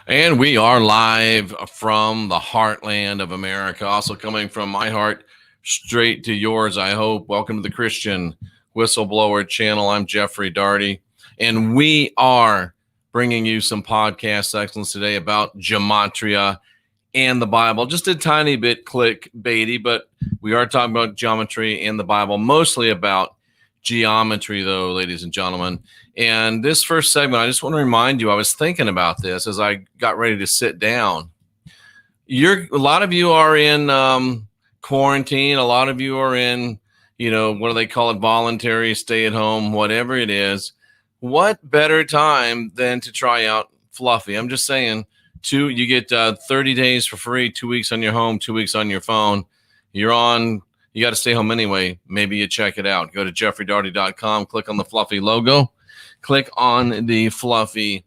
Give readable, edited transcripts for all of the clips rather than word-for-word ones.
And we are live from the heartland of America, also coming from my heart straight to yours, I hope. Welcome to the Christian Whistleblower channel. I'm Jeffey Daugherty, and we are bringing you some podcast excellence today about Gematria and the Bible. Just a tiny bit clickbaity, but we are talking about geometry and the Bible, mostly about geometry, though, ladies and gentlemen. And this first segment, I just want to remind you, I was thinking about this as I got ready to sit down. A lot of you are in quarantine. A lot of you are in, what do they call it? Voluntary stay at home, whatever it is. What better time than to try out Fluffy? I'm just saying, you get 30 days for free, 2 weeks on your home, 2 weeks on your phone. You got to stay home anyway. Maybe you check it out. Go to jeffeydaugherty.com, click on the Fluffy logo, click on the Fluffy.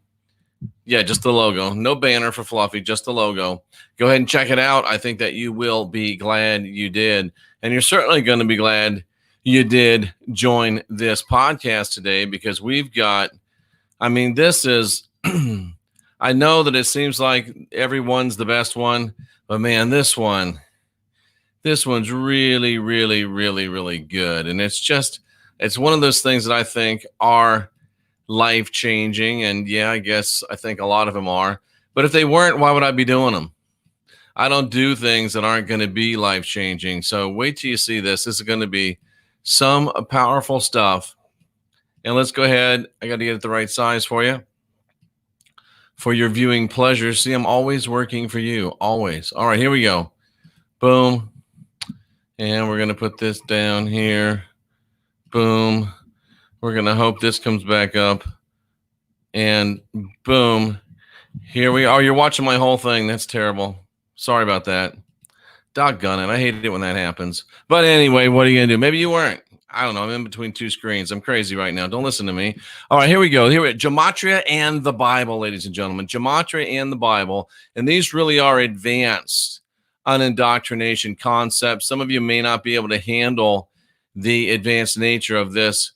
Yeah, just the logo. No banner for Fluffy, just the logo. Go ahead and check it out. I think that you will be glad you did. And you're certainly going to be glad you did join this podcast today because this is, I know that it seems like everyone's the best one, but man, this one's really, really, really, really good. And it's one of those things that I think are life-changing. And yeah, I think a lot of them are. But if they weren't, why would I be doing them? I don't do things that aren't going to be life-changing. So wait till you see this. This is going to be some powerful stuff. And let's go ahead. I got to get it the right size for you. For your viewing pleasure. See, I'm always working for you. Always. All right, here we go. Boom. And we're going to put this down here. Boom. We're going to hope this comes back up. And boom. Here we are. You're watching my whole thing. That's terrible. Sorry about that. Doggone it. I hate it when that happens. But anyway, what are you going to do? Maybe you weren't. I don't know. I'm in between two screens. I'm crazy right now. Don't listen to me. All right, here we go. Gematria and the Bible, ladies and gentlemen. Gematria and the Bible. And these really are advanced unindoctrination concepts. Some of you may not be able to handle the advanced nature of this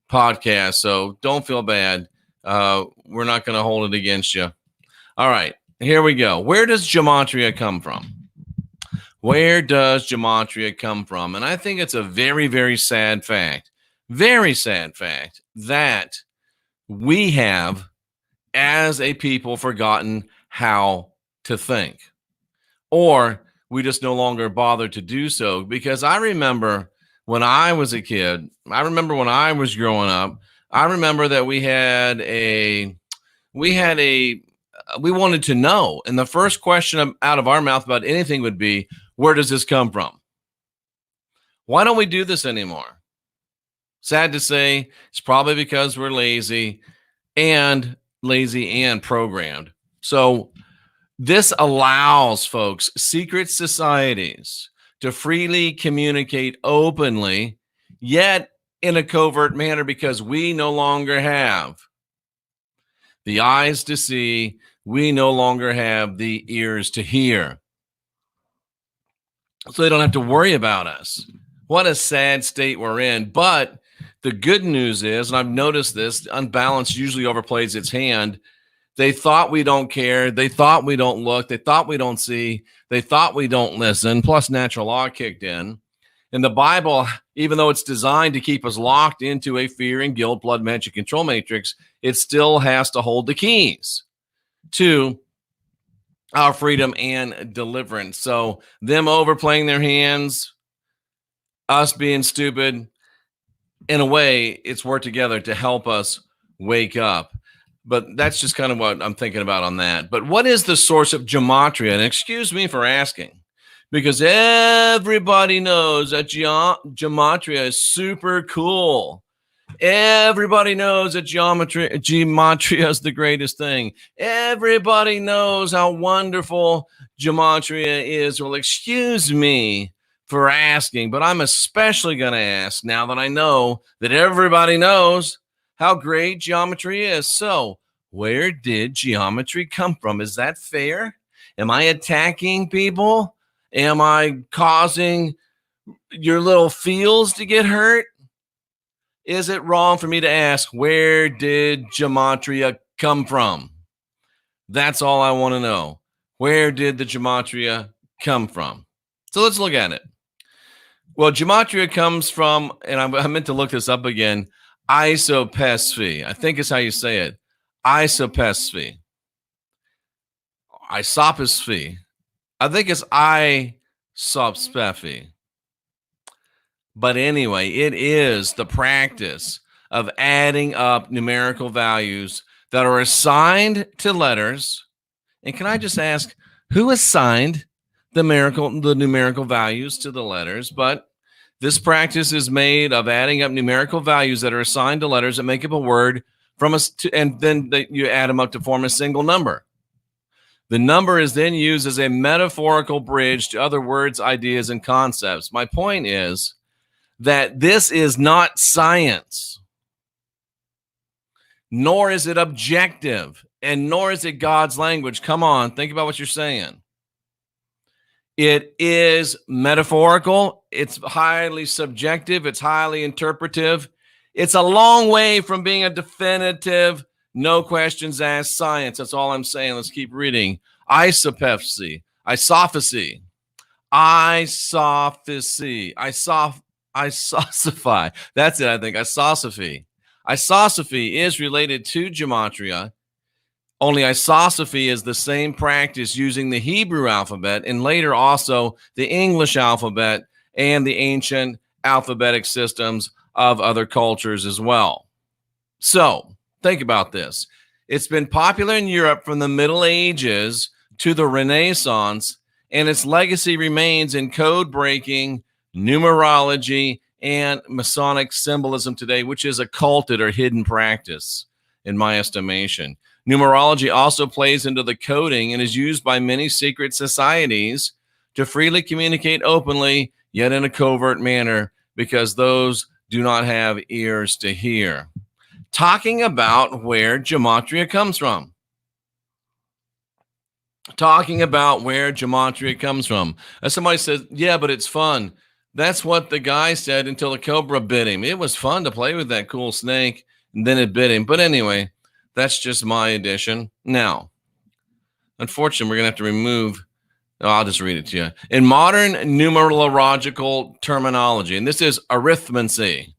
podcast, so don't feel bad. We're not going to hold it against you. All right, here we go. Where does Gematria come from? Where does Gematria come from? And I think it's a very, very sad fact that we have, as a people, forgotten how to think. Or we just no longer bother to do so. Because I remember when I was a kid, I remember when I was growing up, I remember that we wanted to know. And the first question out of our mouth about anything would be, where does this come from? Why don't we do this anymore? Sad to say, it's probably because we're lazy and programmed. So this allows, folks, secret societies to freely communicate openly, yet in a covert manner, because we no longer have the eyes to see, we no longer have the ears to hear. So they don't have to worry about us. What a sad state we're in. But the good news is, and I've noticed this, unbalanced usually overplays its hand. They thought we don't care. They thought we don't look. They thought we don't see. They thought we don't listen. Plus, natural law kicked in. And the Bible, even though it's designed to keep us locked into a fear and guilt, blood, magic, control matrix, it still has to hold the keys to our freedom and deliverance. So them overplaying their hands, us being stupid, in a way, it's worked together to help us wake up. But that's just kind of what I'm thinking about on that. But what is the source of Gematria? And excuse me for asking, because everybody knows that Gematria is super cool. Everybody knows that Gematria is the greatest thing. Everybody knows how wonderful Gematria is. Well, excuse me for asking, but I'm especially going to ask now that I know that everybody knows how great geometry is. So, where did geometry come from? Is that fair? Am I attacking people? Am I causing your little feels to get hurt? Is it wrong for me to ask, where did gematria come from? That's all I want to know. Where did the gematria come from? So let's look at it. Well, gematria comes from, and I meant to look this up again, isopesphy. I think is how you say it. Isopesphy. Isopesphy. I think it's isopspephy. But anyway, it is the practice of adding up numerical values that are assigned to letters. And can I just ask, who assigned the numerical values to the letters? But this practice is made of adding up numerical values that are assigned to letters that make up a word and then you add them up to form a single number. The number is then used as a metaphorical bridge to other words, ideas, and concepts. My point is that this is not science, nor is it objective, and nor is it God's language. Come on, think about what you're saying. It is metaphorical. It's highly subjective. It's highly interpretive. It's a long way from being a definitive, no questions asked science. That's all I'm saying. Let's keep reading. Isopesphy, isophacy, isosophy. That's it, I think. Isosophy. Isosophy is related to gematria. Only isosophy is the same practice using the Hebrew alphabet and later also the English alphabet and the ancient alphabetic systems of other cultures as well. So think about this. It's been popular in Europe from the Middle Ages to the Renaissance, and its legacy remains in code-breaking, numerology, and Masonic symbolism today, which is occulted or hidden practice, in my estimation. Numerology also plays into the coding and is used by many secret societies to freely communicate openly, yet in a covert manner, because those do not have ears to hear. Talking about where gematria comes from. As somebody says, yeah, but it's fun. That's what the guy said until the cobra bit him. It was fun to play with that cool snake, and then it bit him. But anyway, that's just my addition. Now, unfortunately, we're going to have to remove, I'll just read it to you. In modern numerological terminology, and this is arithmancy.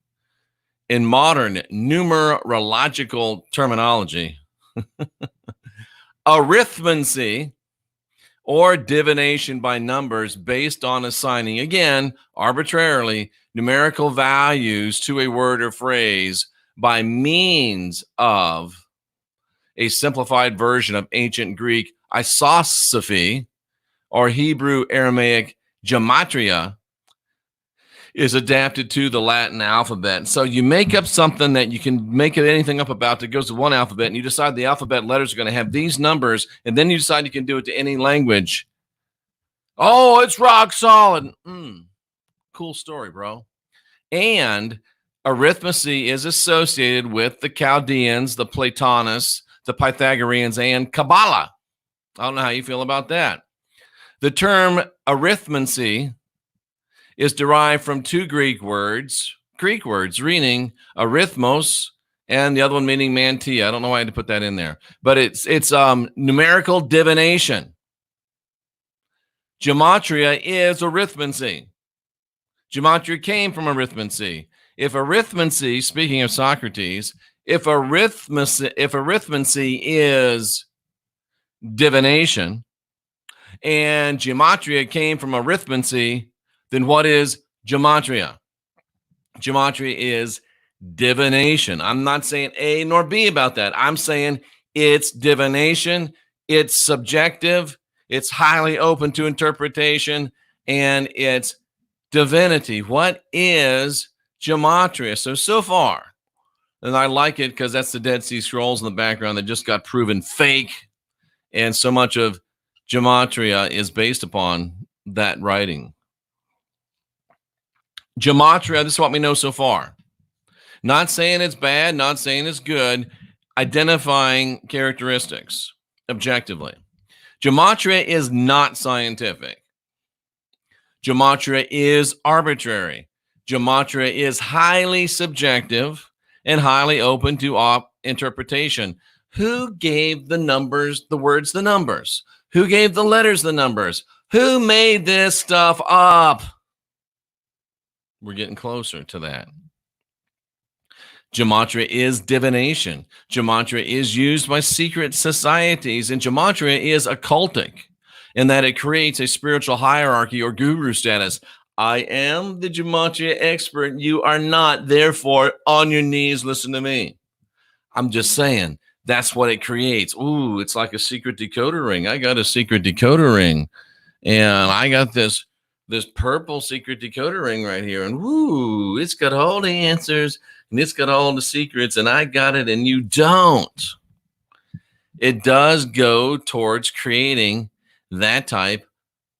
In modern numerological terminology, arithmancy or divination by numbers based on assigning, again, arbitrarily, numerical values to a word or phrase by means of a simplified version of ancient Greek isosophy or Hebrew Aramaic gematria is adapted to the Latin alphabet. So you make up something that you can make anything up about that goes to one alphabet, and you decide the alphabet letters are going to have these numbers, and then you decide you can do it to any language. Oh, it's rock solid. Cool story, bro. And arithmancy is associated with the Chaldeans, the Platonists, the Pythagoreans, and Kabbalah. I don't know how you feel about that. The term arithmancy is derived from two Greek words meaning arithmos and the other one meaning mantia. I don't know why I had to put that in there, but it's numerical divination. Gematria is arithmancy. Gematria came from arithmancy. If arithmancy, speaking of Socrates, if arithmancy is divination and gematria came from arithmancy, then what is gematria? Gematria is divination. I'm not saying A nor B about that. I'm saying it's divination, it's subjective, it's highly open to interpretation, and it's divinity. What is gematria? So far, and I like it because that's the Dead Sea Scrolls in the background that just got proven fake, and so much of gematria is based upon that writing. Gematria, this is what we know so far. Not saying it's bad, not saying it's good, identifying characteristics objectively. Gematria is not scientific. Gematria is arbitrary. Gematria is highly subjective and highly open to interpretation. Who gave the numbers, the words, the numbers? Who gave the letters the numbers? Who made this stuff up? We're getting closer to that. Gematria is divination. Gematria is used by secret societies, and Gematria is occultic in that it creates a spiritual hierarchy or guru status. I am the Gematria expert. You are not. Therefore, on your knees, listen to me. I'm just saying, that's what it creates. Ooh, it's like a secret decoder ring. I got a secret decoder ring, and I got this purple secret decoder ring right here, and woo, it's got all the answers, and it's got all the secrets, and I got it, and you don't. It does go towards creating that type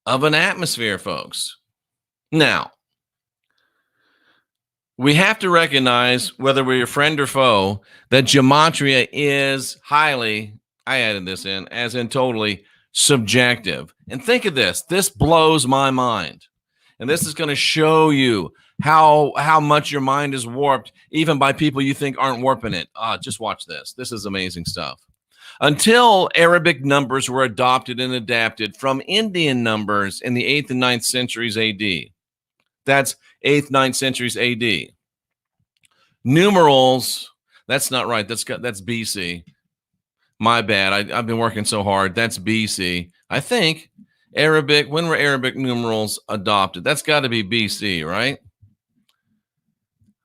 of an atmosphere, folks. Now, we have to recognize, whether we're your friend or foe, that Gematria is highly, I added this in, as in totally subjective. And think of this. This blows my mind. And this is going to show you how much your mind is warped, even by people you think aren't warping it. Just watch this. This is amazing stuff. Until Arabic numbers were adopted and adapted from Indian numbers in the 8th and 9th centuries AD. That's 8th, 9th centuries AD. Numerals, that's not right. That's BC. My bad. I've been working so hard. That's BC. I think Arabic, when were Arabic numerals adopted? That's got to be BC, right?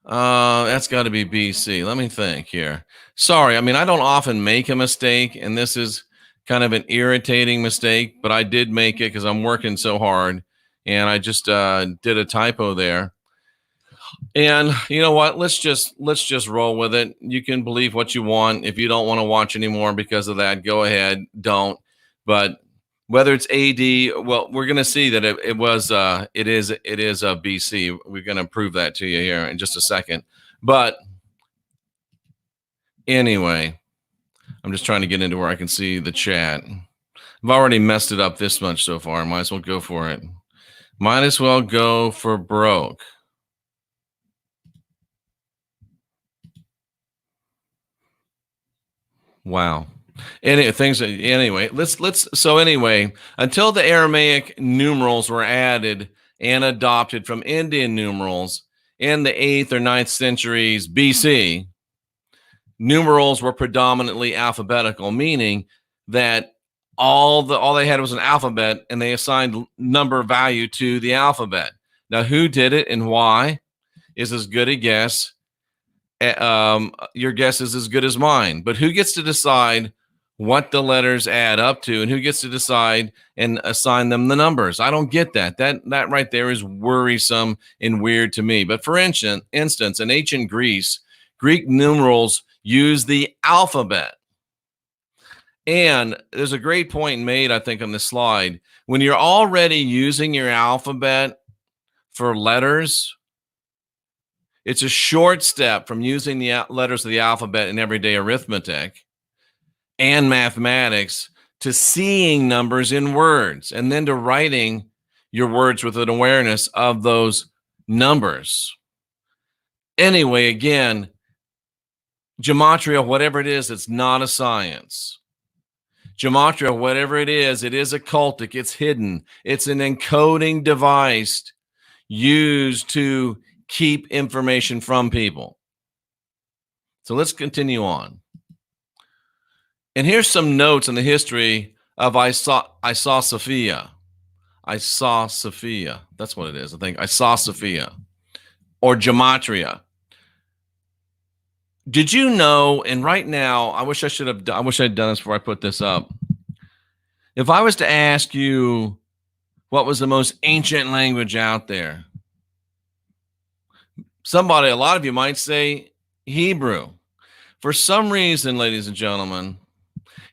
That's got to be BC. Let me think here. Sorry. I mean, I don't often make a mistake, and this is kind of an irritating mistake, but I did make it because I'm working so hard, and I just did a typo there. And you know what? Let's just roll with it. You can believe what you want. If you don't want to watch anymore because of that, go ahead. Don't. But whether it's AD, well, we're going to see that it is BC. We're going to prove that to you here in just a second. But anyway, I'm just trying to get into where I can see the chat. I've already messed it up this much so far. Might as well go for it. Might as well go for broke. Wow. Anyway, until the Aramaic numerals were added and adopted from Indian numerals in the 8th or 9th centuries BC, numerals were predominantly alphabetical, meaning that all they had was an alphabet, and they assigned number value to the alphabet. Now, who did it and why is as good a guess. Your guess is as good as mine. But who gets to decide what the letters add up to, and who gets to decide and assign them the numbers? I don't get that. That right there is worrisome and weird to me. But for instance, in ancient Greece, Greek numerals use the alphabet. And there's a great point made, I think, on this slide. When you're already using your alphabet for letters, it's a short step from using the letters of the alphabet in everyday arithmetic and mathematics to seeing numbers in words, and then to writing your words with an awareness of those numbers. Anyway, again, Gematria, whatever it is, it's not a science. Gematria, whatever it is occultic, it's hidden. It's an encoding device used to keep information from people. So let's continue on. And here's some notes on the history of I saw Sophia. I saw Sophia. That's what it is, I think. I saw Sophia, or Gematria. Did you know, and right now, I wish I'd done this before I put this up. If I was to ask you what was the most ancient language out there, a lot of you might say Hebrew. For some reason, ladies and gentlemen,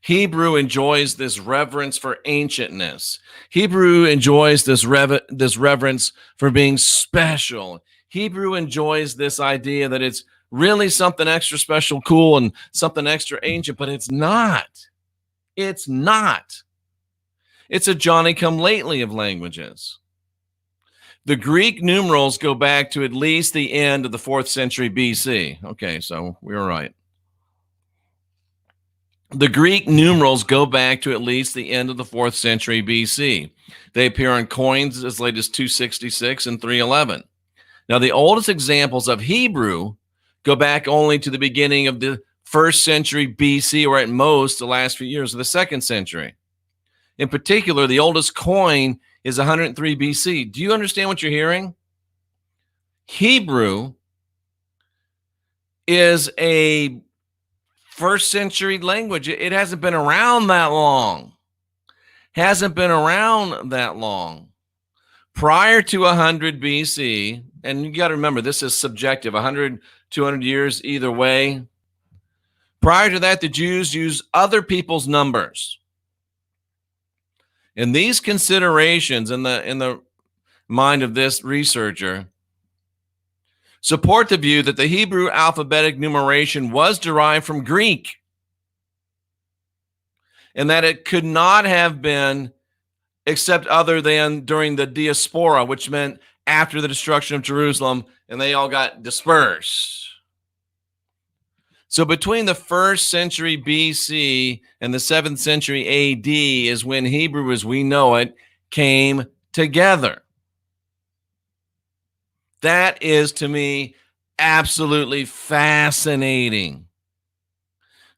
Hebrew enjoys this reverence for ancientness. Hebrew enjoys this reverence for being special. Hebrew enjoys this idea that it's really something extra special, cool, and something extra ancient, but it's not. It's not. It's a Johnny-come-lately of languages. The Greek numerals go back to at least the end of the 4th century BC. Okay, so we were right. The Greek numerals go back to at least the end of the 4th century BC. They appear on coins as late as 266 and 311. Now, the oldest examples of Hebrew go back only to the beginning of the 1st century BC, or at most the last few years of the 2nd century. In particular, the oldest coin is 103 BC. Do you understand what you're hearing? Hebrew is a 1st century language. It hasn't been around that long. Hasn't been around that long. Prior to 100 BC, and you got to remember, this is subjective, 100, 200 years either way. Prior to that, the Jews used other people's numbers. And these considerations in the mind of this researcher support the view that the Hebrew alphabetic numeration was derived from Greek, and that it could not have been except other than during the diaspora, which meant after the destruction of Jerusalem, and they all got dispersed. So between the 1st century BC and the 7th century AD is when Hebrew as we know it came together. That is, to me, absolutely fascinating.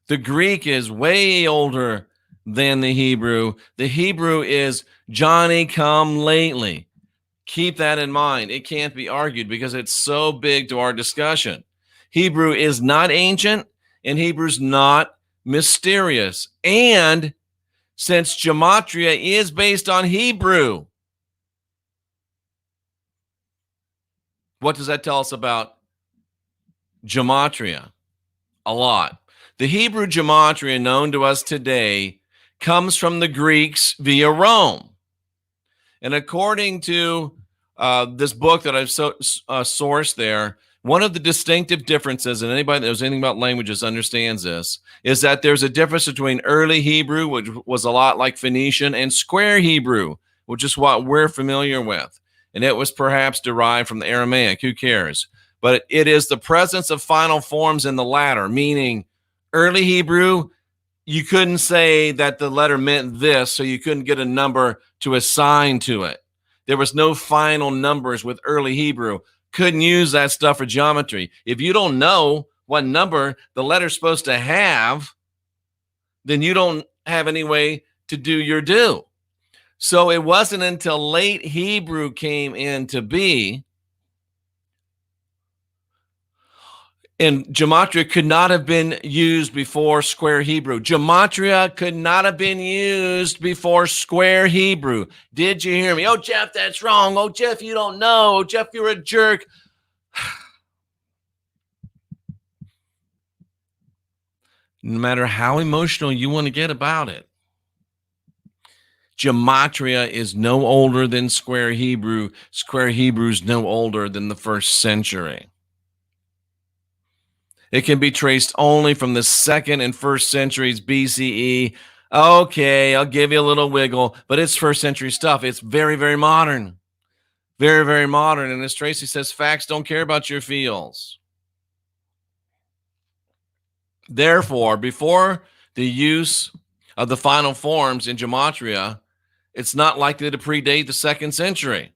The Greek is way older than the Hebrew. The Hebrew is Johnny come lately. Keep that in mind. It can't be argued because it's so big to our discussion. Hebrew is not ancient, and Hebrew's not mysterious. And since Gematria is based on Hebrew, what does that tell us about Gematria? A lot. The Hebrew Gematria known to us today comes from the Greeks via Rome. And according to this book that I've sourced there, one of the distinctive differences, and anybody that knows anything about languages understands this, is that there's a difference between early Hebrew, which was a lot like Phoenician, and square Hebrew, which is what we're familiar with. And it was perhaps derived from the Aramaic. Who cares? But it is the presence of final forms in the latter, meaning early Hebrew, you couldn't say that the letter meant this, so you couldn't get a number to assign to it. There was no final numbers with early Hebrew. Couldn't use that stuff for geometry. If you don't know what number the letter's supposed to have, then you don't have any way to do your due. So it wasn't until late Hebrew came into be, and Gematria could not have been used before square Hebrew. Gematria could not have been used before square Hebrew. Did you hear me? Oh, Jeff, that's wrong. Oh, Jeff, you don't know. Oh, Jeff, you're a jerk. No matter how emotional you want to get about it, Gematria is no older than square Hebrew. Square Hebrew is no older than the 1st century. It can be traced only from the 2nd and 1st centuries BCE. Okay, I'll give you a little wiggle, but it's 1st century stuff. It's very, very modern. Very, very modern. And as Tracy says, facts don't care about your feels. Therefore, before the use of the final forms in Gematria, it's not likely to predate the 2nd century.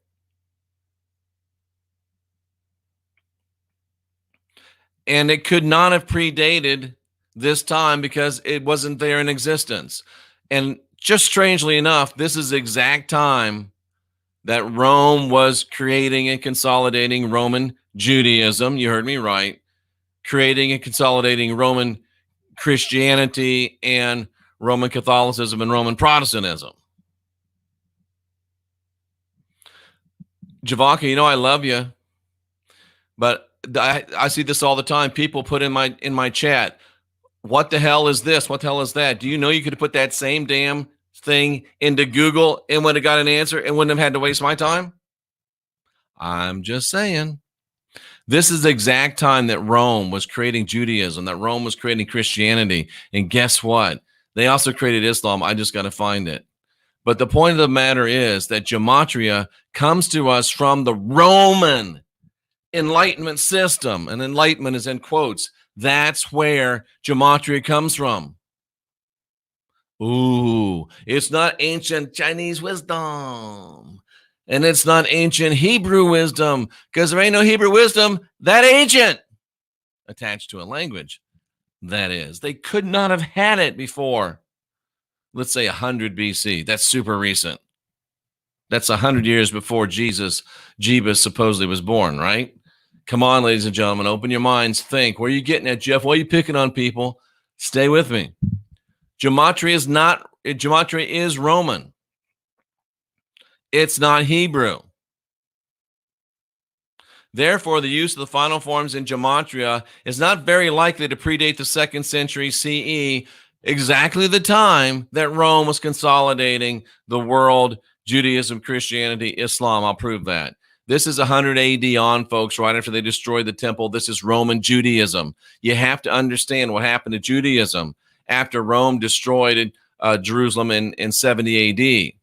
And it could not have predated this time because it wasn't there in existence. And just strangely enough, this is the exact time that Rome was creating and consolidating Roman Judaism. You heard me right. Creating and consolidating Roman Christianity and Roman Catholicism and Roman Protestantism. Javaka, you know I love you, but I see this all the time. People put in my chat, what the hell is this? What the hell is that? Do you know you could have put that same damn thing into Google and would have got an answer and wouldn't have had to waste my time? I'm just saying. This is the exact time that Rome was creating Judaism, that Rome was creating Christianity. And guess what? They also created Islam. I just got to find it. But the point of the matter is that Gematria comes to us from the Roman Enlightenment system. And enlightenment is in quotes. That's where Gematria comes from. Ooh, it's not ancient Chinese wisdom. And it's not ancient Hebrew wisdom, because there ain't no Hebrew wisdom that ancient attached to a language. That is, they could not have had it before, let's say 100 BC. That's super recent. That's 100 years before Jebus supposedly was born, right? Come on, ladies and gentlemen, open your minds. Think. Where are you getting at, Jeff? Why are you picking on people? Stay with me. Gematria is Roman. It's not Hebrew. Therefore, the use of the final forms in Gematria is not very likely to predate the 2nd century CE, exactly the time that Rome was consolidating the world, Judaism, Christianity, Islam. I'll prove that. This is 100 AD on, folks, right after they destroyed the temple. This is Roman Judaism. You have to understand what happened to Judaism after Rome destroyed Jerusalem in 70 AD.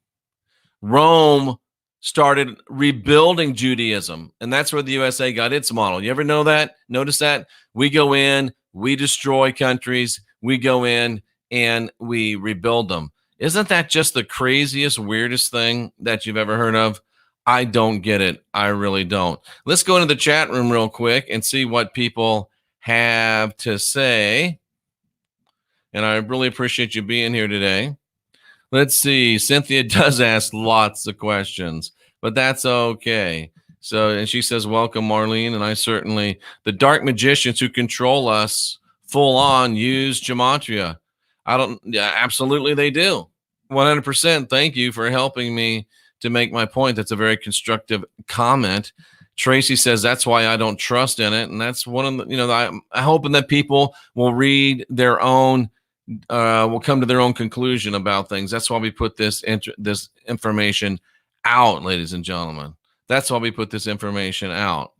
Rome started rebuilding Judaism, and that's where the USA got its model. You ever know that? Notice that? We go in, we destroy countries, we go in and we rebuild them. Isn't that just the craziest, weirdest thing that you've ever heard of? I don't get it. I really don't. Let's go into the chat room real quick and see what people have to say. And I really appreciate you being here today. Let's see. Cynthia does ask lots of questions, but that's okay. So, and she says, welcome, Marlene. And I certainly, the dark magicians who control us full on use Gematria. Absolutely they do. 100%. Thank you for helping me to make my point. That's a very constructive comment. Tracy says, that's why I don't trust in it. And that's one of the, I'm hoping that people will read their own will come to their own conclusion about things. That's why we put this information out, ladies and gentlemen. That's why we put this information out.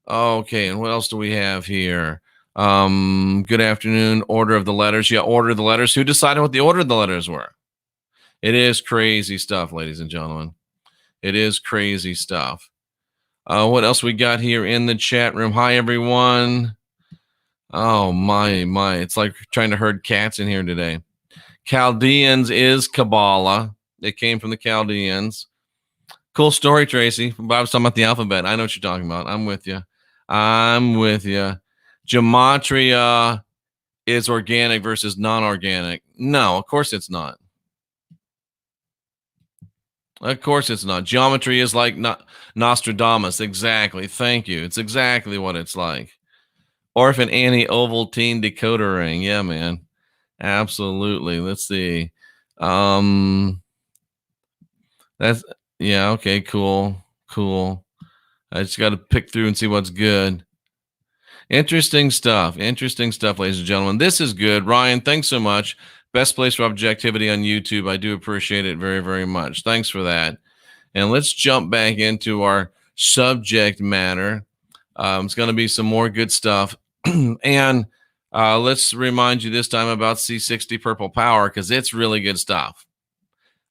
Okay, and what else do we have here? Good afternoon. Order of the letters. Yeah, order of the letters. Who decided what the order of the letters were? It is crazy stuff, ladies and gentlemen. It is crazy stuff. What else we got here in the chat room? Hi, everyone. Oh, my. It's like trying to herd cats in here today. Chaldeans is Kabbalah. They came from the Chaldeans. Cool story, Tracy. I was talking about the alphabet. I know what you're talking about. I'm with you. Gematria is organic versus non-organic. No, of course it's not. Of course it's not. Geometry is like Nostradamus. Exactly. Thank you. It's exactly what it's like. Orphan Annie Ovaltine decoder ring. Yeah, man. Absolutely. Let's see. That's yeah, okay, cool. I just got to pick through and see what's good. Interesting stuff, ladies and gentlemen. This is good. Ryan, thanks so much. Best place for objectivity on YouTube. I do appreciate it very, very much. Thanks for that. And let's jump back into our subject matter. It's going to be some more good stuff. And let's remind you this time about C60 Purple Power, because it's really good stuff.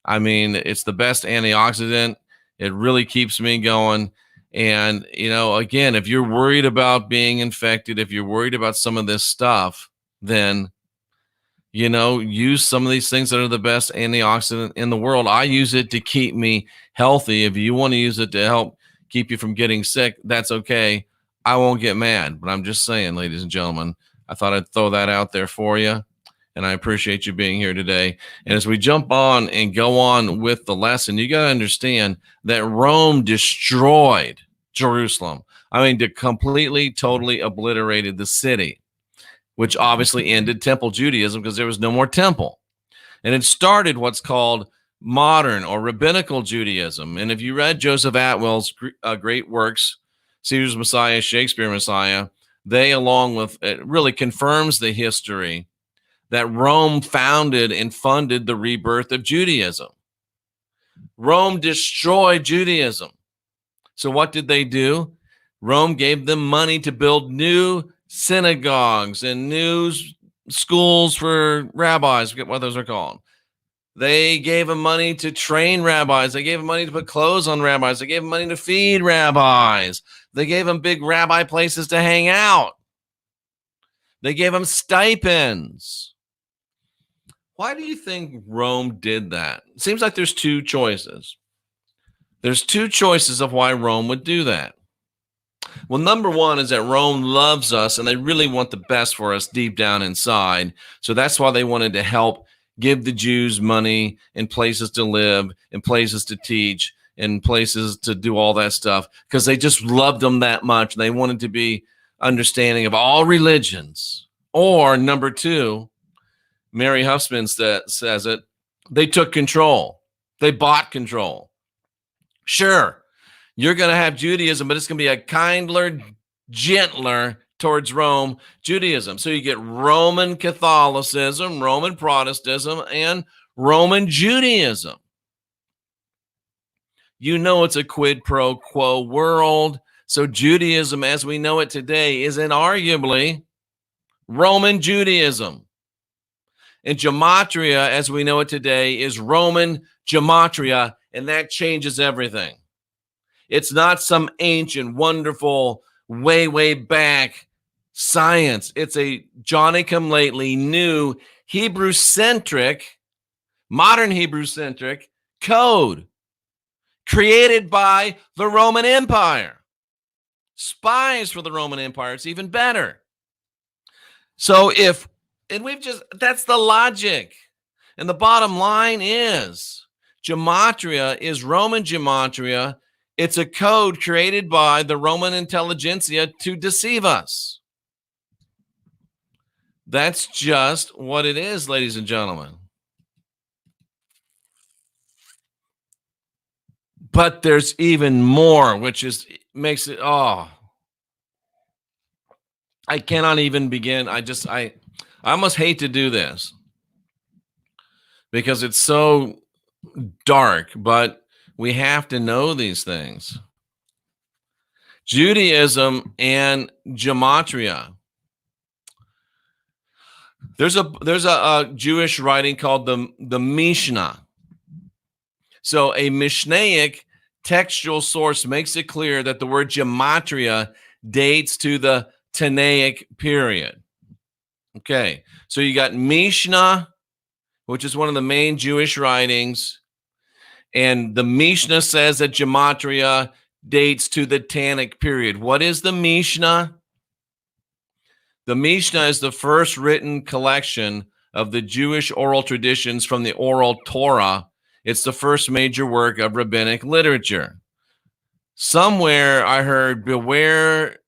I mean, it's the best antioxidant. It really keeps me going. And, again, if you're worried about being infected, if you're worried about some of this stuff, then, use some of these things that are the best antioxidant in the world. I use it to keep me healthy. If you want to use it to help keep you from getting sick, that's okay. I won't get mad, but I'm just saying, ladies and gentlemen, I thought I'd throw that out there for you. And I appreciate you being here today. And as we jump on and go on with the lesson, you got to understand that Rome destroyed Jerusalem. I mean, completely, totally obliterated the city, which obviously ended Temple Judaism because there was no more temple. And it started what's called modern or rabbinical Judaism. And if you read Joseph Atwell's great works, Caesar's Messiah, Shakespeare Messiah, they, along with it, really confirms the history that Rome founded and funded the rebirth of Judaism. Rome destroyed Judaism. So what did they do? Rome gave them money to build new synagogues and new schools for rabbis. I forget what those are called. They gave them money to train rabbis. They gave them money to put clothes on rabbis. They gave them money to feed rabbis. They gave them big rabbi places to hang out. They gave them stipends. Why do you think Rome did that? It seems like there's two choices. There's two choices of why Rome would do that. Well, number one is that Rome loves us and they really want the best for us deep down inside. So that's why they wanted to help give the Jews money and places to live and places to teach and places to do all that stuff because they just loved them that much. They wanted to be understanding of all religions. Or number two, Mary Huffman says it, they took control. They bought control. Sure, you're going to have Judaism, but it's going to be a kindler, gentler towards Rome Judaism. So you get Roman Catholicism, Roman Protestantism, and Roman Judaism. You know it's a quid pro quo world. So Judaism as we know it today is inarguably Roman Judaism. And Gematria as we know it today is Roman Gematria, and that changes everything. It's not some ancient, wonderful, way, way back science. It's a Johnny-come-lately, new, Hebrew-centric, modern Hebrew-centric code created by the Roman Empire. Spies for the Roman Empire. It's even better. So that's the logic. And the bottom line is, Gematria is Roman Gematria. It's a code created by the Roman intelligentsia to deceive us. That's just what it is, ladies and gentlemen. But there's even more, which makes it, I cannot even begin. I almost hate to do this because it's so dark, but we have to know these things. Judaism and Gematria. There's a Jewish writing called the Mishnah. So a Mishnaic textual source makes it clear that the word Gematria dates to the Tanaic period. Okay, so you got Mishnah, which is one of the main Jewish writings, and the Mishnah says that Gematria dates to the Tanaic period. What is the Mishnah? The Mishnah is the first written collection of the Jewish oral traditions from the oral Torah. It's the first major work of rabbinic literature. Somewhere I heard, beware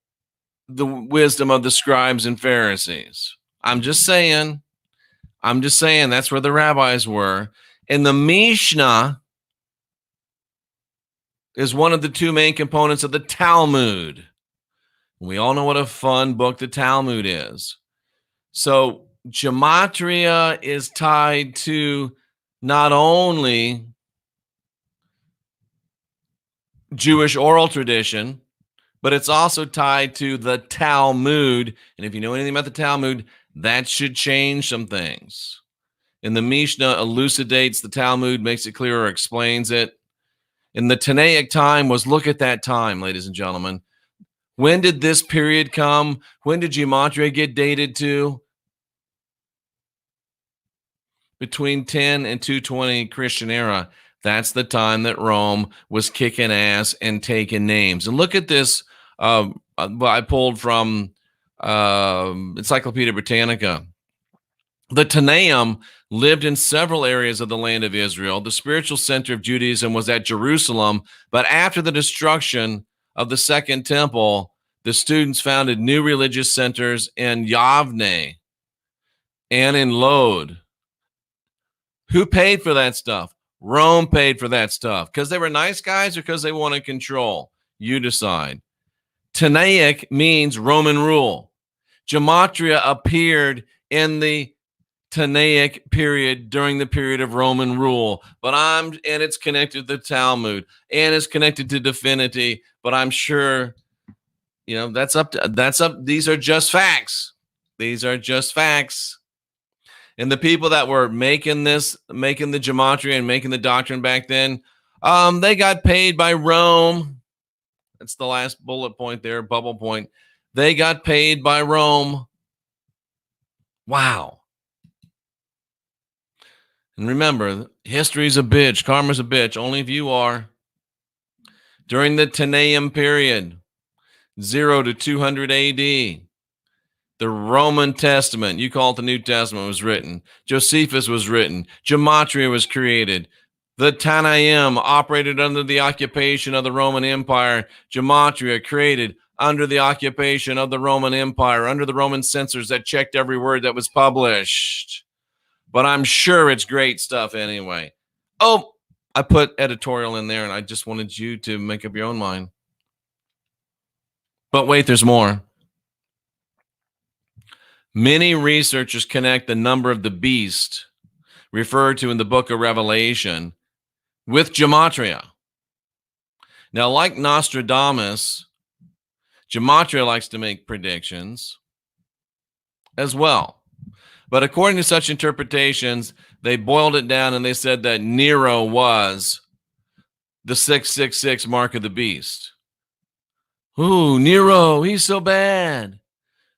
the wisdom of the scribes and Pharisees. I'm just saying that's where the rabbis were. And the Mishnah is one of the two main components of the Talmud. We all know what a fun book the Talmud is. So Gematria is tied to not only Jewish oral tradition, but it's also tied to the Talmud. And if you know anything about the Talmud, that should change some things. And the Mishnah elucidates the Talmud, makes it clear, or explains it. And the Tanaic time was, look at that time, ladies and gentlemen. When did this period come? When did Gematria get dated to? Between 10 and 220 Christian era. That's the time that Rome was kicking ass and taking names. And look at this. I pulled from Encyclopedia Britannica. The Tanaim lived in several areas of the land of Israel. The spiritual center of Judaism was at Jerusalem. But after the destruction of the Second Temple, the students founded new religious centers in Yavne and in Lod. Who paid for that stuff? Rome paid for that stuff because they were nice guys or because they wanted control. You decide. Tanaic means Roman rule. Gematria appeared in the Tanaic period during the period of Roman rule, and it's connected to the Talmud and it's connected to divinity. But I'm sure, that's up. These are just facts. These are just facts. And the people that were making the Gematria and making the doctrine back then, they got paid by Rome. That's the last bullet point there, bubble point. They got paid by Rome. Wow. And remember, history's a bitch, karma's a bitch, only if you are. During the Teneum period, 0 to 200 AD, the Roman Testament, you call it the New Testament, was written. Josephus was written. Gematria was created. The Tanaim operated under the occupation of the Roman Empire. Gematria created under the occupation of the Roman Empire, under the Roman censors that checked every word that was published. But I'm sure it's great stuff anyway. Oh, I put editorial in there, and I just wanted you to make up your own mind. But wait, there's more. Many researchers connect the number of the beast referred to in the book of Revelation with Gematria. Now, like Nostradamus, Gematria likes to make predictions as well. But according to such interpretations, they boiled it down and they said that Nero was the 666 mark of the beast. Ooh, Nero, he's so bad.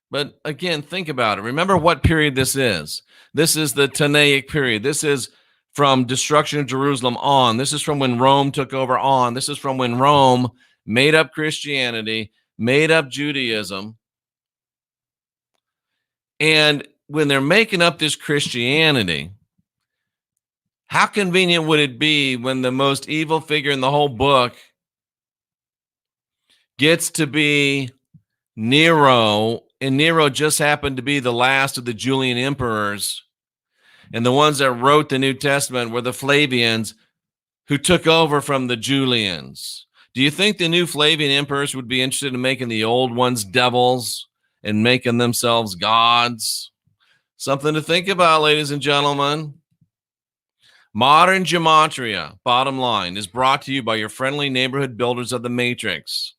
But again, think about it. Remember what period this is. This is the Tanaic period. This is from destruction of Jerusalem on. This is from when Rome took over on. This is from when Rome made up Christianity, made up Judaism. And when they're making up this Christianity, how convenient would it be when the most evil figure in the whole book gets to be Nero, and Nero just happened to be the last of the Julian emperors, and the ones that wrote the New Testament were the Flavians, who took over from the Julians. Do you think the new Flavian emperors would be interested in making the old ones devils and making themselves gods? Something to think about, ladies and gentlemen. Modern Gematria, bottom line, is brought to you by your friendly neighborhood builders of the Matrix.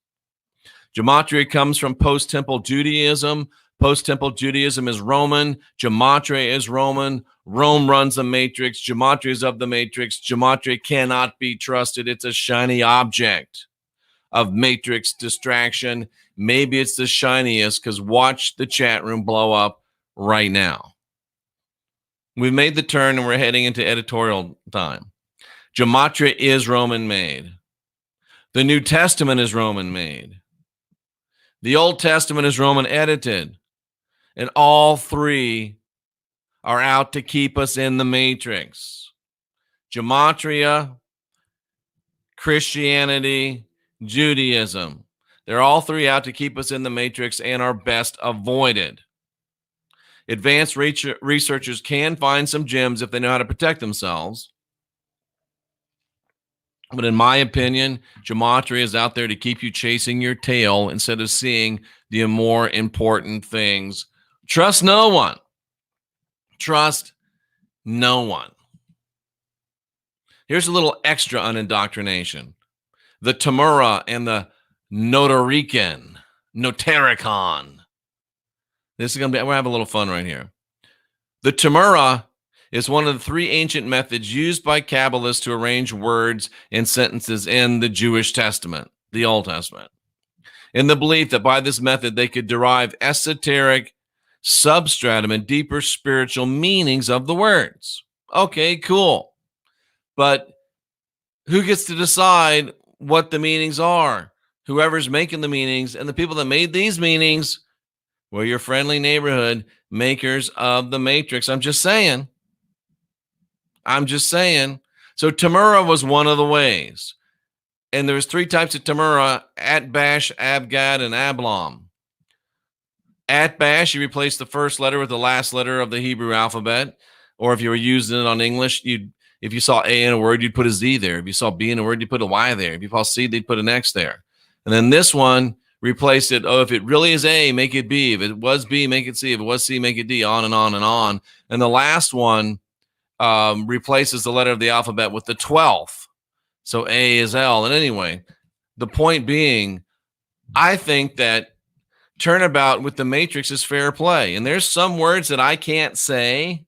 Gematria comes from post-temple Judaism. Post-temple Judaism is Roman. Gematria is Roman. Rome runs the Matrix. Gematria is of the Matrix. Gematria cannot be trusted. It's a shiny object of Matrix distraction. Maybe it's the shiniest, because watch the chat room blow up right now. We've made the turn and we're heading into editorial time. Gematria is Roman made. The New Testament is Roman made. The Old Testament is Roman edited. And all three are out to keep us in the Matrix. Gematria, Christianity, Judaism. They're all three out to keep us in the Matrix and are best avoided. Advanced researchers can find some gems if they know how to protect themselves. But in my opinion, Gematria is out there to keep you chasing your tail instead of seeing the more important things. Trust no one. Trust no one. Here's a little extra on indoctrination. The Tamura and the Notaricon. This is going to be, we'll have a little fun right here. The Tamura is one of the three ancient methods used by Kabbalists to arrange words and sentences in the Jewish Testament, the Old Testament, in the belief that by this method they could derive esoteric, substratum, and deeper spiritual meanings of the words. Okay, cool. But who gets to decide what the meanings are? Whoever's making the meanings, and the people that made these meanings were your friendly neighborhood makers of the Matrix. I'm just saying. So Tamura was one of the ways. And there's three types of Tamura: Atbash, Abgad, and Ablam. Atbash, you replace the first letter with the last letter of the Hebrew alphabet. Or if you were using it on English, if you saw A in a word, you'd put a Z there. If you saw B in a word, you'd put a Y there. If you saw C, they'd put an X there. And then this one replaced it. Oh, if it really is A, make it B. If it was B, make it C. If it was C, make it D, on and on and on. And the last one replaces the letter of the alphabet with the 12th. So A is L. And anyway, the point being, I think that turnabout with the Matrix is fair play. And there's some words that I can't say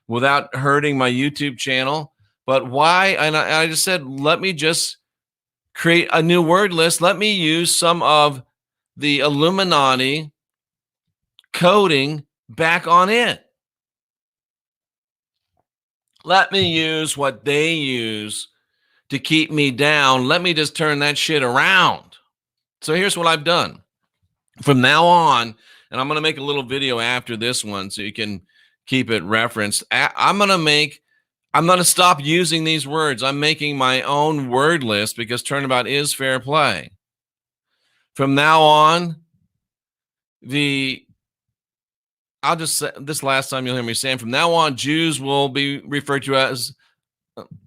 without hurting my YouTube channel. But why? And I just said, let me just create a new word list. Let me use some of the Illuminati coding back on it. Let me use what they use to keep me down. Let me just turn that shit around. So here's what I've done. From now on, and I'm going to make a little video after this one so you can keep it referenced. I'm going to stop using these words. I'm making my own word list because turnabout is fair play. From now on, I'll just say this last time you'll hear me saying, from now on, Jews will be referred to as,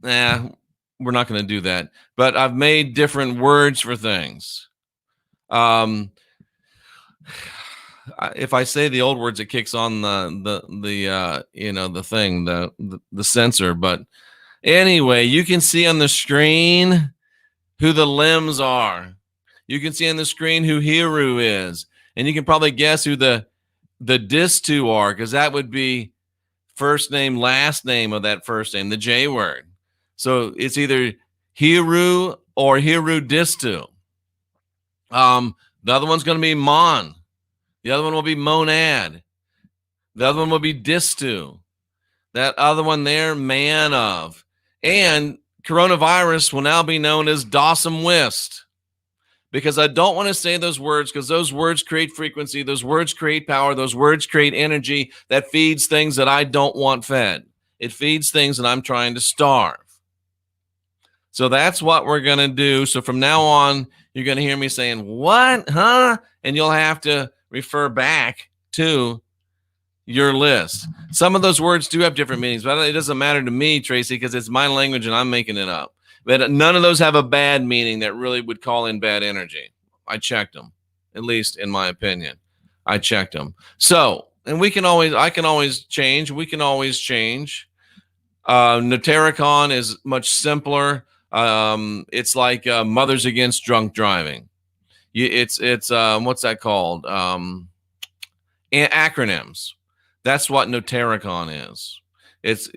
we're not going to do that. But I've made different words for things. If I say the old words, it kicks on the censor. But anyway, you can see on the screen who the limbs are. You can see on the screen who Heru is, and you can probably guess who the distu are, because that would be first name, last name of that first name, the J word. So it's either Heru or Heru distu. The other one's going to be Mon. The other one will be monad. The other one will be distu. That other one there, man of. And coronavirus will now be known as Dawson Wist. Because I don't want to say those words, because those words create frequency, those words create power, those words create energy that feeds things that I don't want fed. It feeds things that I'm trying to starve. So that's what we're going to do. So from now on, you're going to hear me saying, what, huh? And you'll have to refer back to your list. Some of those words do have different meanings, but it doesn't matter to me, Tracy, because it's my language and I'm making it up. But none of those have a bad meaning that really would call in bad energy. I checked them, at least in my opinion. I checked them. So, and I can always change. We can always change. Notaricon is much simpler. It's like Mothers Against Drunk Driving. It's what's that called? Acronyms. That's what Notaricon is.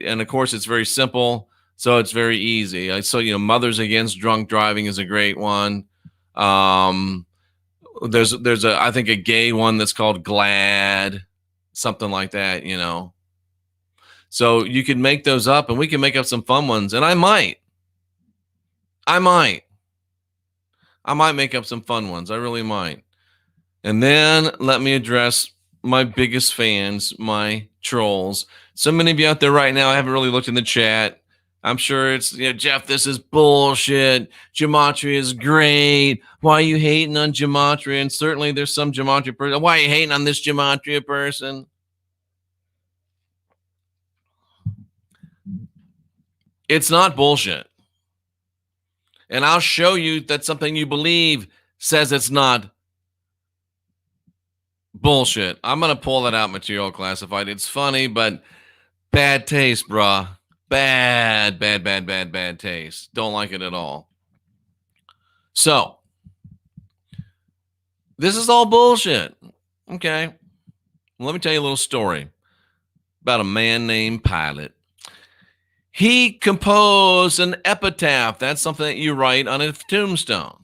And of course it's very simple, so it's very easy. So Mothers Against Drunk Driving is a great one. There's I think a gay one that's called GLAD, something like that. So you can make those up, and we can make up some fun ones. And I might make up some fun ones. I really might. And then let me address my biggest fans, my trolls. So many of you out there right now, I haven't really looked in the chat. I'm sure it's, Jeff, this is bullshit. Gematria is great. Why are you hating on Gematria? And certainly there's some Gematria person. Why are you hating on this Gematria person? It's not bullshit. And I'll show you that something you believe says it's not bullshit. I'm going to pull that out, Material Classified. It's funny, but bad taste, bruh. Bad taste. Don't like it at all. So, this is all bullshit. Okay. Well, let me tell you a little story about a man named Pilate. He composed an epitaph. That's something that you write on a tombstone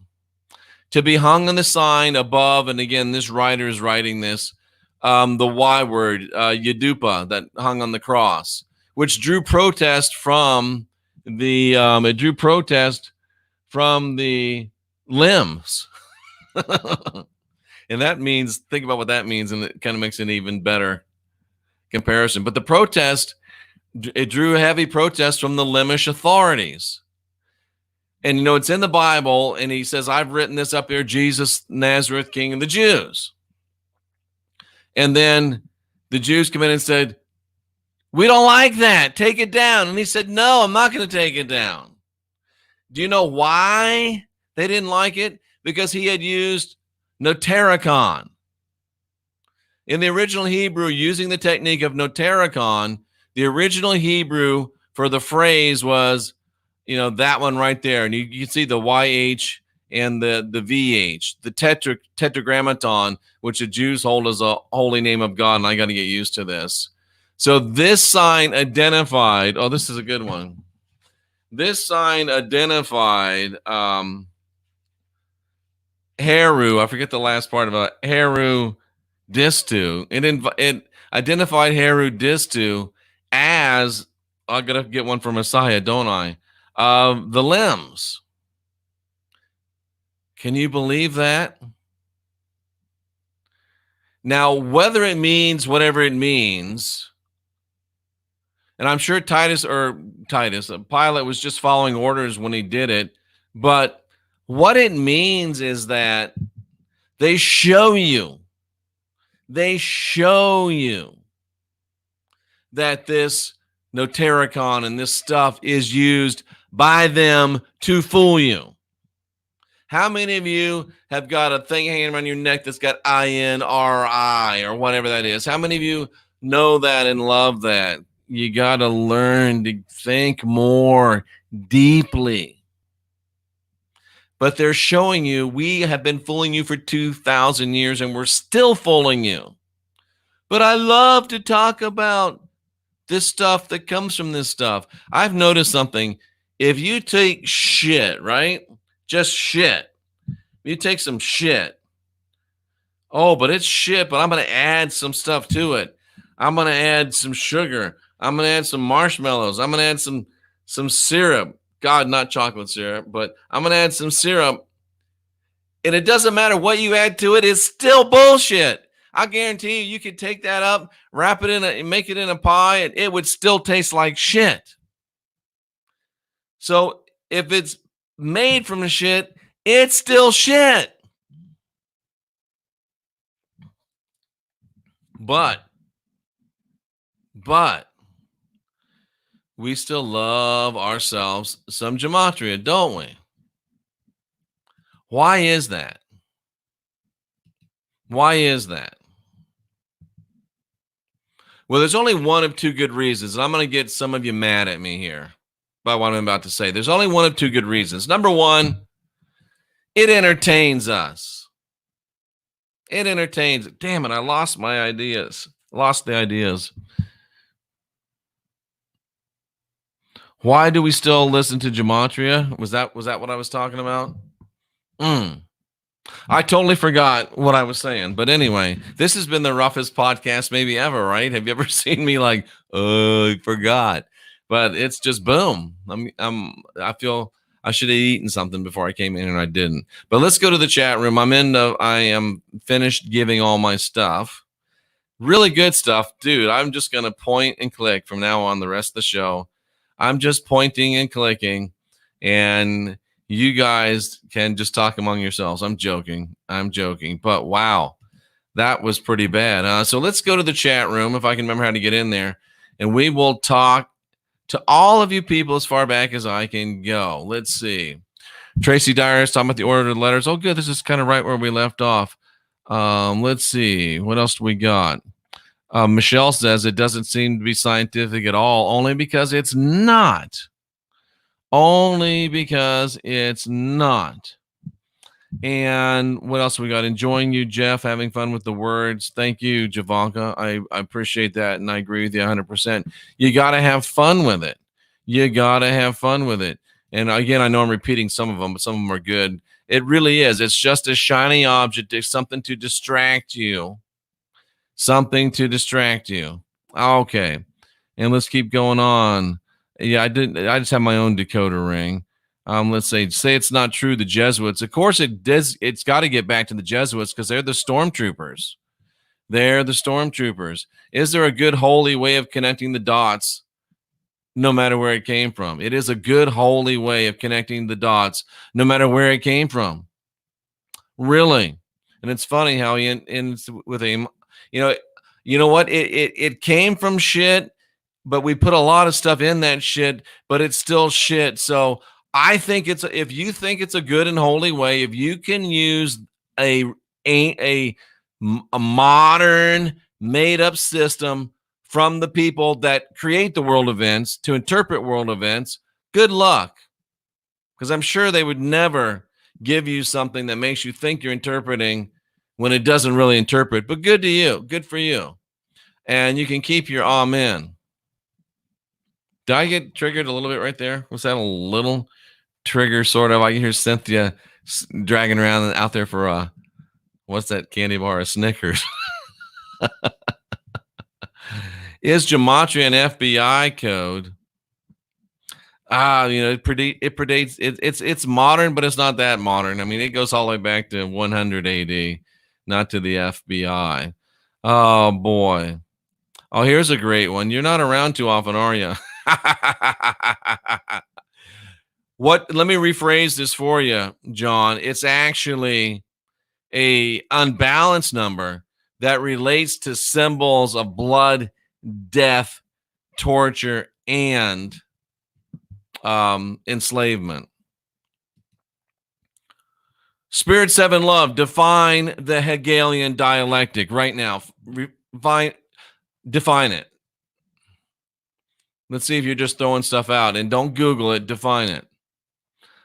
to be hung on the sign above. And again, this writer is writing this, the Y word, Yadupa, that hung on the cross, which drew protest from the limbs. And that means, think about what that means, and it kind of makes an even better comparison. But the protest, it drew heavy protest from the Limish authorities. And, it's in the Bible, and he says, I've written this up here, Jesus, Nazareth, King of the Jews. And then the Jews come in and said, we don't like that. Take it down. And he said, no, I'm not going to take it down. Do you know why they didn't like it? Because he had used Notaricon. In the original Hebrew, using the technique of Notaricon, the original Hebrew for the phrase was, that one right there. And you can see the YH and the VH, the tetragrammaton, which the Jews hold as a holy name of God. And I got to get used to this. So this sign identified, this is a good one. This sign identified Heru, I forget the last part about Heru distu. It identified Heru distu as I got to get one for Messiah, don't I? The limbs. Can you believe that? Now, whether it means whatever it means, and I'm sure Pilate was just following orders when he did it, but what it means is that they show you that this notaricon and this stuff is used by them to fool you. How many of you have got a thing hanging around your neck that's got INRI or whatever that is? How many of you know that and love that? You got to learn to think more deeply. But they're showing you, we have been fooling you for 2,000 years and we're still fooling you. But I love to talk about this stuff that comes from this stuff. I've noticed something. If you take shit, right? Just shit. You take some shit. Oh, but it's shit, but I'm going to add some stuff to it. I'm going to add some sugar. I'm going to add some marshmallows. I'm going to add some syrup. God, not chocolate syrup, but I'm going to add some syrup. And it doesn't matter what you add to it. It's still bullshit. I guarantee you could take that up, wrap it and make it in a pie, and it would still taste like shit. So if it's made from the shit, it's still shit. But we still love ourselves some Gematria, don't we? Why is that? Why is that? Well, there's only one of two good reasons, and I'm going to get some of you mad at me here by what I'm about to say. There's only one of two good reasons. Number one, it entertains us. It entertains. Damn it, I lost my ideas. Lost the ideas. Why do we still listen to Gematria? Was that what I was talking about? I totally forgot what I was saying. But anyway, this has been the roughest podcast maybe ever, right? Have you ever seen me like, I forgot? But it's just boom. I feel I should have eaten something before I came in and I didn't. But let's go to the chat room. I am finished giving all my stuff. Really good stuff. Dude, I'm just going to point and click from now on the rest of the show. I'm just pointing and clicking, and you guys can just talk among yourselves. I'm joking. But wow, that was pretty bad. So let's go to the chat room if I can remember how to get in there, and we will talk to all of you people as far back as I can go. Let's see. Tracy Dyer is talking about the order of the letters. Oh, good. This is kind of right where we left off. Let's see. What else do we got? Michelle says it doesn't seem to be scientific at all, only because it's not. Only because it's not. And what else we got? Enjoying you, Jeff, having fun with the words. Thank you, Javanka. I appreciate that, and I agree with you 100%. You got to have fun with it. And again, I know I'm repeating some of them, but some of them are good. It really is. It's just a shiny object. It's something to distract you. Okay. And let's keep going on. Yeah, I just have my own decoder ring. Let's say it's not true. The Jesuits, of course, it's got to get back to the Jesuits because they're the stormtroopers. Is there a good holy way of connecting the dots, no matter where it came from? It is a good holy way of connecting the dots, no matter where it came from. Really, and it's funny how he ends with a, you know what? It came from shit, but we put a lot of stuff in that shit, but it's still shit. So I think if you think it's a good and holy way, if you can use a modern made up system from the people that create the world events to interpret world events, good luck. Because I'm sure they would never give you something that makes you think you're interpreting when it doesn't really interpret. But good to you. Good for you. And you can keep your amen. Did I get triggered a little bit right there? Was that a little trigger, sort of? I can hear Cynthia dragging around out there for what's that candy bar? A Snickers. Is Gematria an FBI code? It's modern, but it's not that modern. I mean, it goes all the way back to 100 AD, not to the FBI. Oh boy. Oh, here's a great one. You're not around too often, are you? Let me rephrase this for you, John. It's actually a unbalanced number that relates to symbols of blood, death, torture, and enslavement. Spirit 7 love, define the Hegelian dialectic right now. Define it. Let's see if you're just throwing stuff out, and don't Google it, define it.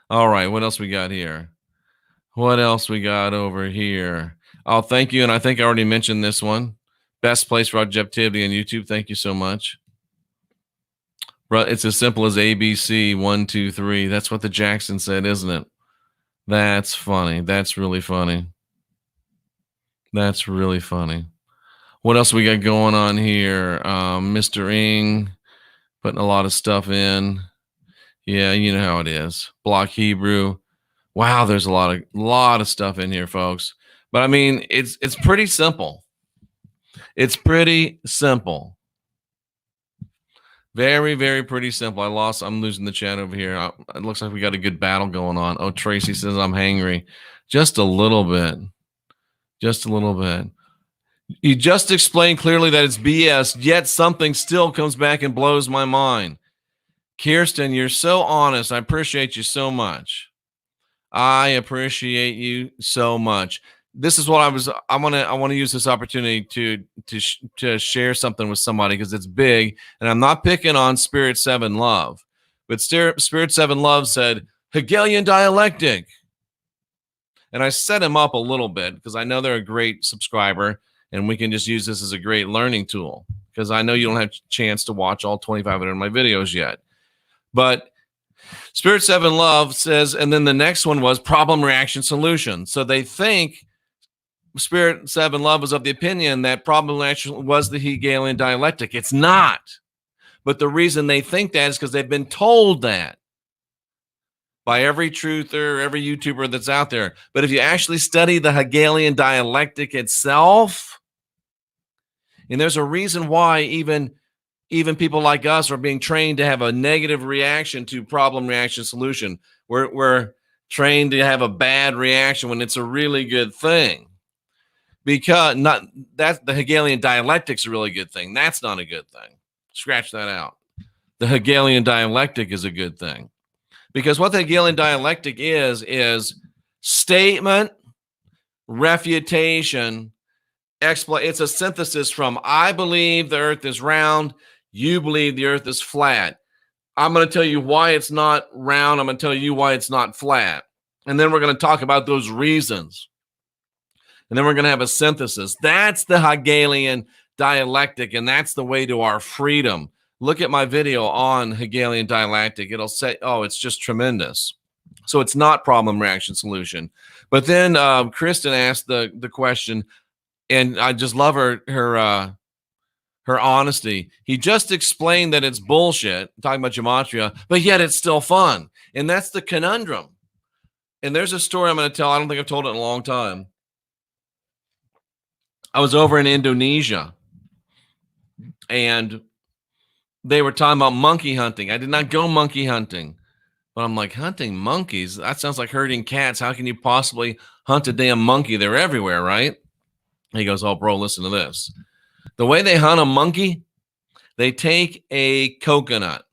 All right, what else we got here? What else we got over here? Oh, thank you. And I think I already mentioned this one. Best place for objectivity on YouTube. Thank you so much. It's as simple as ABC 1, 2, 3. That's what the Jackson said, isn't it? That's funny. That's really funny. That's really funny. What else we got going on here? Mr. Ing putting a lot of stuff in. Yeah, you know how it is. Block Hebrew. Wow, there's a lot of stuff in here, folks. But I mean, it's pretty simple. It's pretty simple. Very, very pretty simple. I'm losing the chat over here. It looks like we got a good battle going on. Oh, Tracy says I'm hangry. Just a little bit. Just a little bit. You just explained clearly that it's BS, yet something still comes back and blows my mind. Kirsten, you're so honest. I appreciate you so much. I appreciate you so much. This is what I want to use this opportunity to share something with somebody because it's big, and I'm not picking on Spirit 7 Love, but Spirit 7 Love said Hegelian dialectic, and I set him up a little bit because I know they're a great subscriber, and we can just use this as a great learning tool because I know you don't have a chance to watch all 2,500 of my videos yet, but Spirit 7 Love says, and then the next one was problem, reaction, solution. So they think Spirit 7 Love was of the opinion that problem, reaction was the Hegelian dialectic. It's not. But the reason they think that is because they've been told that by every truther, every YouTuber that's out there. But if you actually study the Hegelian dialectic itself, and there's a reason why even people like us are being trained to have a negative reaction to problem, reaction, solution. We're trained to have a bad reaction when it's a really good thing. Because the Hegelian dialectic's a really good thing. That's not a good thing. Scratch that out. The Hegelian dialectic is a good thing. Because what the Hegelian dialectic is statement, refutation, it's a synthesis from I believe the earth is round, you believe the earth is flat. I'm going to tell you why it's not round. I'm going to tell you why it's not flat. And then we're going to talk about those reasons. And then we're going to have a synthesis. That's the Hegelian dialectic, and that's the way to our freedom. Look at my video on Hegelian dialectic. It'll say, oh, it's just tremendous. So it's not problem, reaction, solution. But then Kristen asked the question, and I just love her honesty. He just explained that it's bullshit, talking about Gematria, but yet it's still fun. And that's the conundrum. And there's a story I'm going to tell. I don't think I've told it in a long time. I was over in Indonesia, and they were talking about monkey hunting. I did not go monkey hunting, but I'm like, hunting monkeys? That sounds like herding cats. How can you possibly hunt a damn monkey? They're everywhere, right? He goes, oh, bro, listen to this. The way they hunt a monkey, they take a coconut.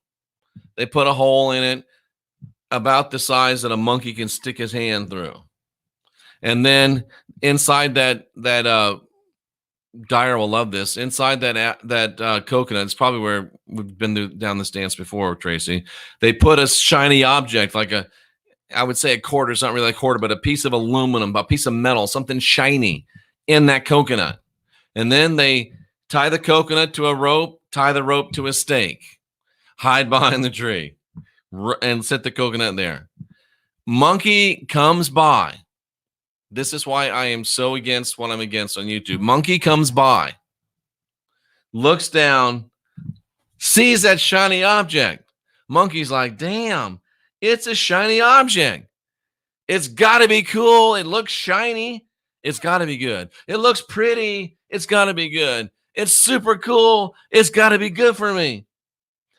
They put a hole in it about the size that a monkey can stick his hand through. And then inside that Dyer will love this. Inside that coconut, it's probably where we've been down this dance before, Tracy. They put a shiny object, like I would say a quarter. It's not really a quarter, but a piece of aluminum, a piece of metal, something shiny in that coconut. And then they tie the coconut to a rope, tie the rope to a stake, hide behind the tree, and set the coconut there. Monkey comes by. This is why I am so against what I'm against on YouTube. Monkey comes by, looks down, sees that shiny object, Monkey's like, damn, it's a shiny object. It's got to be cool. It looks shiny. It's got to be good. It looks pretty. It's got to be good. It's super cool. It's got to be good for me.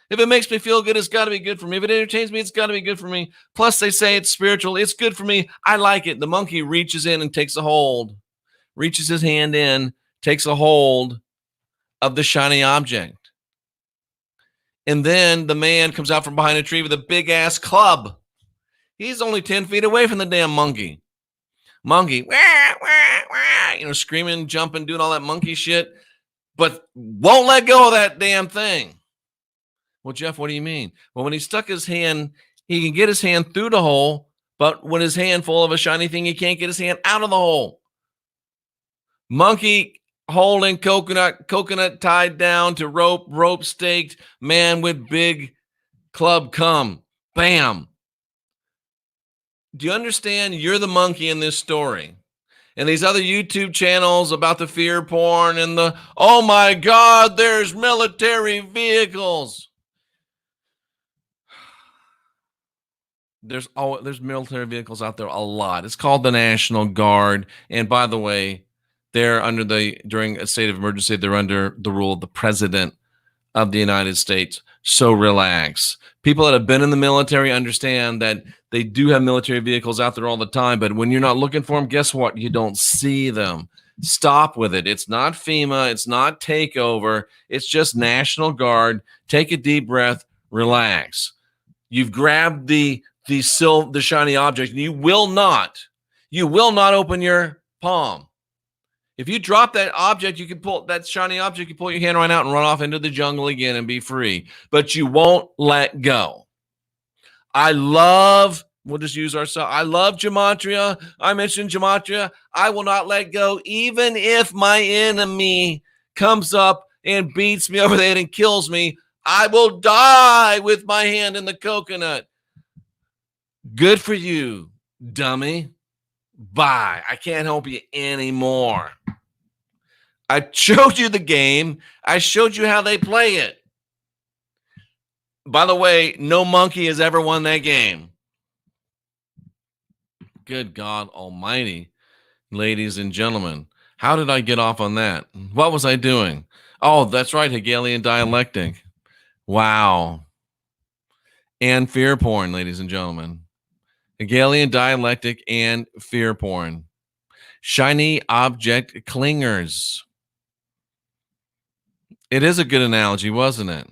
If it makes me feel good, it's got to be good for me. If it entertains me, it's got to be good for me. Plus, they say it's spiritual. It's good for me. I like it. The monkey reaches in and takes a hold, reaches his hand in, takes a hold of the shiny object. And then the man comes out from behind a tree with a big-ass club. He's only 10 feet away from the damn monkey. Monkey, wah, wah, wah, screaming, jumping, doing all that monkey shit, but won't let go of that damn thing. Well, Jeff, what do you mean? Well, when he stuck his hand, he can get his hand through the hole, but when his hand full of a shiny thing, he can't get his hand out of the hole. Monkey holding coconut tied down to rope staked, man with big club come. Bam. Do you understand? You're the monkey in this story. And these other YouTube channels about the fear porn and the, oh my God, there's military vehicles. There's military vehicles out there a lot. It's called the National Guard. And by the way, they're during a state of emergency, they're under the rule of the President of the United States. So relax. People that have been in the military understand that they do have military vehicles out there all the time, but when you're not looking for them, guess what? You don't see them. Stop with it. It's not FEMA. It's not takeover. It's just National Guard. Take a deep breath. Relax. You've grabbed the shiny object, and you will not open your palm. If you drop that object, you can pull that shiny object, you pull your hand right out and run off into the jungle again and be free. But you won't let go. We'll just use ourselves. I love Gematria. I mentioned Gematria. I will not let go, even if my enemy comes up and beats me over the head and kills me. I will die with my hand in the coconut. Good for you, dummy. Bye. I can't help you anymore. I showed you the game. I showed you how they play it. By the way, no monkey has ever won that game. Good God Almighty, ladies and gentlemen. How did I get off on that? What was I doing? Oh, that's right, Hegelian dialectic. Wow. And fear porn, ladies and gentlemen. Hegelian dialectic and fear porn. Shiny object clingers. It is a good analogy, wasn't it?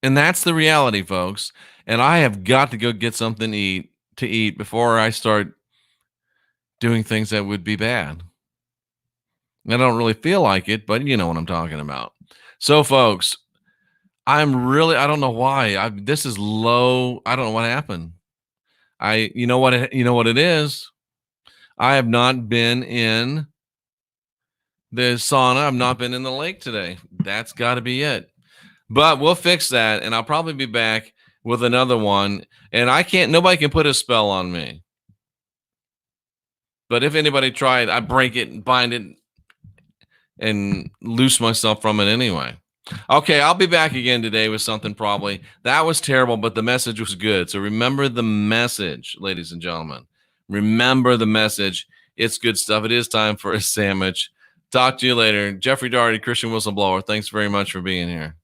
And that's the reality, folks. And I have got to go get something to eat before I start doing things that would be bad. I don't really feel like it, but you know what I'm talking about. So, folks, I don't know why. This is low. I don't know what happened. You know what it is? I have not been in the sauna. I've not been in the lake today. That's got to be it. But we'll fix that, and I'll probably be back with another one. And nobody can put a spell on me. But if anybody tried, I break it and bind it and loose myself from it anyway. Okay, I'll be back again today with something probably. That was terrible, but the message was good. So remember the message, ladies and gentlemen. Remember the message. It's good stuff. It is time for a sandwich. Talk to you later. Jeffey Daugherty, Christian Whistleblower. Thanks very much for being here.